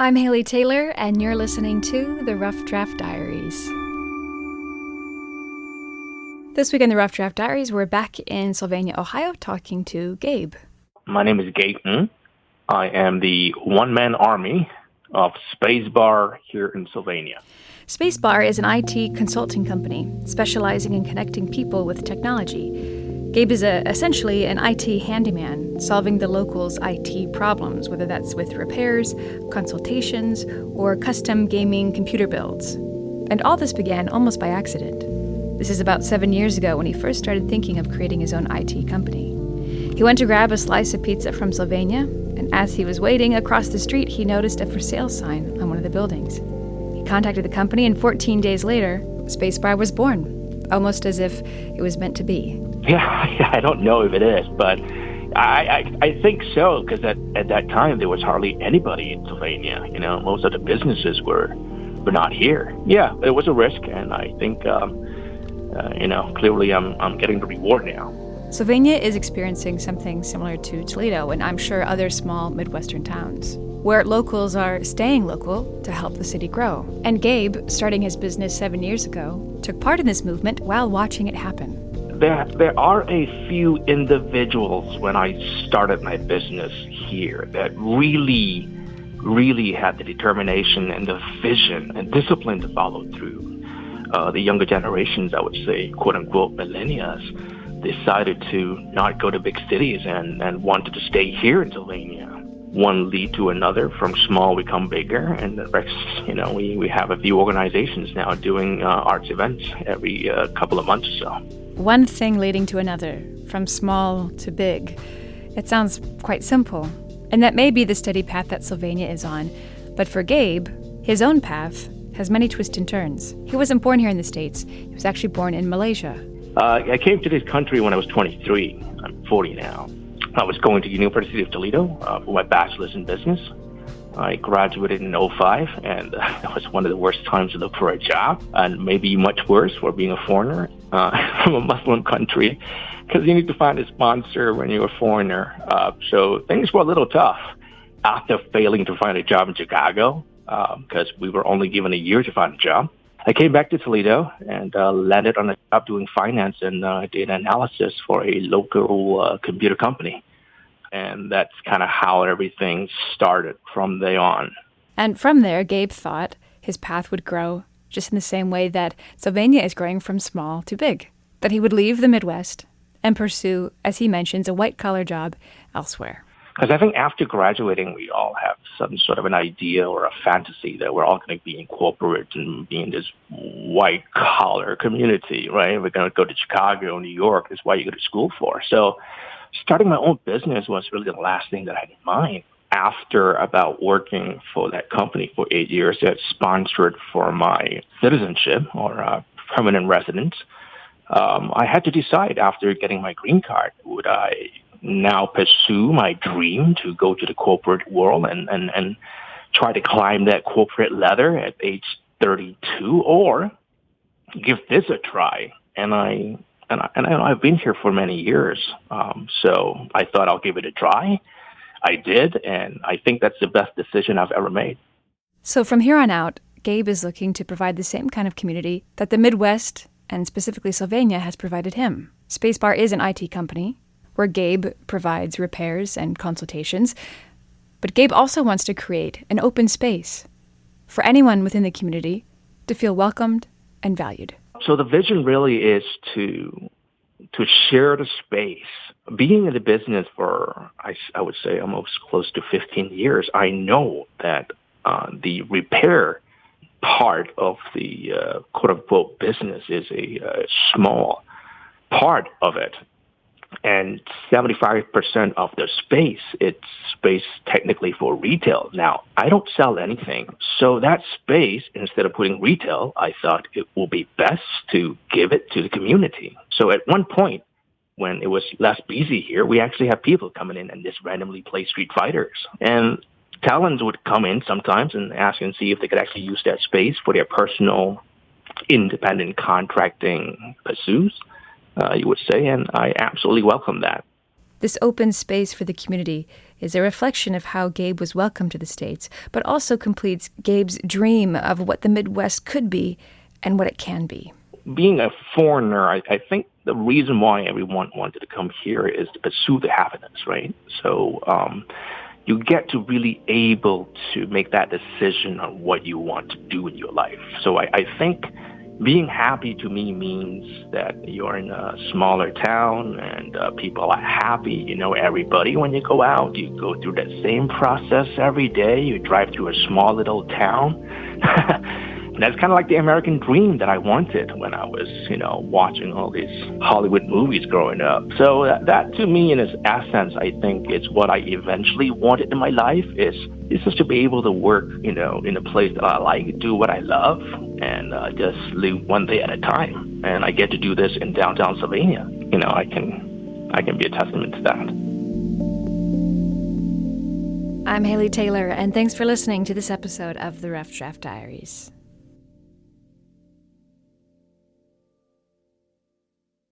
I'm Haley Taylor, and you're listening to the Rough Draft Diaries. This week in the Rough Draft Diaries, we're back in Sylvania, Ohio, talking to Gabe. My name is Gabe Ng. I am the one-man army of Spacebar here in Sylvania. Spacebar is an IT consulting company specializing in connecting people with technology. Gabe is essentially an IT handyman, solving the locals' IT problems, whether that's with repairs, consultations, or custom gaming computer builds. And all this began almost by accident. This is about 7 years ago when he first started thinking of creating his own IT company. He went to grab a slice of pizza from Sylvania, and as he was waiting across the street, he noticed a for sale sign on one of the buildings. He contacted the company, and 14 days later, Spacebar was born, almost as if it was meant to be. Yeah, I don't know if it is, but I think so, because at that time there was hardly anybody in Sylvania. Most of the businesses were not here. Yeah, it was a risk, and I think, clearly I'm getting the reward now. Sylvania is experiencing something similar to Toledo, and I'm sure other small Midwestern towns, where locals are staying local to help the city grow. And Gabe, starting his business 7 years ago, took part in this movement while watching it happen. There are a few individuals when I started my business here that really, really had the determination and the vision and discipline to follow through. The younger generations, I would say, quote-unquote millennials, decided to not go to big cities and wanted to stay here in Sylvania. One lead to another, from small we become bigger, and the rest, we have a few organizations now doing arts events every couple of months or so. One thing leading to another, from small to big. It sounds quite simple, and that may be the steady path that Sylvania is on. But for Gabe, his own path has many twists and turns. He wasn't born here in the States. He was actually born in Malaysia. I came to this country when I was 23. I'm 40 now. I was going to University of Toledo for my bachelor's in business. I graduated in 2005, and that was one of the worst times to look for a job, and maybe much worse for being a foreigner from a Muslim country, because you need to find a sponsor when you're a foreigner. So things were a little tough after failing to find a job in Chicago, because we were only given a year to find a job. I came back to Toledo and landed on a job doing finance and data analysis for a local computer company. And that's kind of how everything started from there on. And from there, Gabe thought his path would grow just in the same way that Sylvania is growing from small to big. That he would leave the Midwest and pursue, as he mentions, a white-collar job elsewhere. Because I think after graduating, we all have some sort of an idea or a fantasy that we're all going to be in corporate and be in this white-collar community, right? We're going to go to Chicago, New York. That's why you go to school for. So starting my own business was really the last thing that I had in mind. After about working for that company for 8 years that sponsored for my citizenship or permanent residence, I had to decide after getting my green card, would I now pursue my dream to go to the corporate world and try to climb that corporate ladder at age 32, or give this a try? And I've been here for many years, so I thought I'll give it a try. I did, and I think that's the best decision I've ever made. So from here on out, Gabe is looking to provide the same kind of community that the Midwest, and specifically Sylvania, has provided him. Spacebar is an IT company where Gabe provides repairs and consultations, but Gabe also wants to create an open space for anyone within the community to feel welcomed and valued. So the vision really is to share the space. Being in the business for, I would say, almost close to 15 years, I know that the repair part of the quote-unquote business is a small part of it. And 75% of the space, it's space technically for retail. Now, I don't sell anything. So that space, instead of putting retail, I thought it will be best to give it to the community. So at one point, when it was less busy here, we actually have people coming in and just randomly play Street Fighters. And talents would come in sometimes and ask and see if they could actually use that space for their personal independent contracting pursuits. You would say, and I absolutely welcome that. This open space for the community is a reflection of how Gabe was welcomed to the States, but also completes Gabe's dream of what the Midwest could be and what it can be. Being a foreigner, I think the reason why everyone wanted to come here is to pursue the happiness, right? So you get to really able to make that decision on what you want to do in your life. So I think being happy to me means that you're in a smaller town and people are happy. You know everybody when you go out. You go through that same process every day. You drive through a small little town. And that's kind of like the American dream that I wanted when I was, watching all these Hollywood movies growing up. So that to me, in its essence, I think is what I eventually wanted in my life is just to be able to work, in a place that I like, do what I love, and just live one day at a time. And I get to do this in downtown Sylvania. I can be a testament to that. I'm Haley Taylor, and thanks for listening to this episode of the Rough Draft Diaries.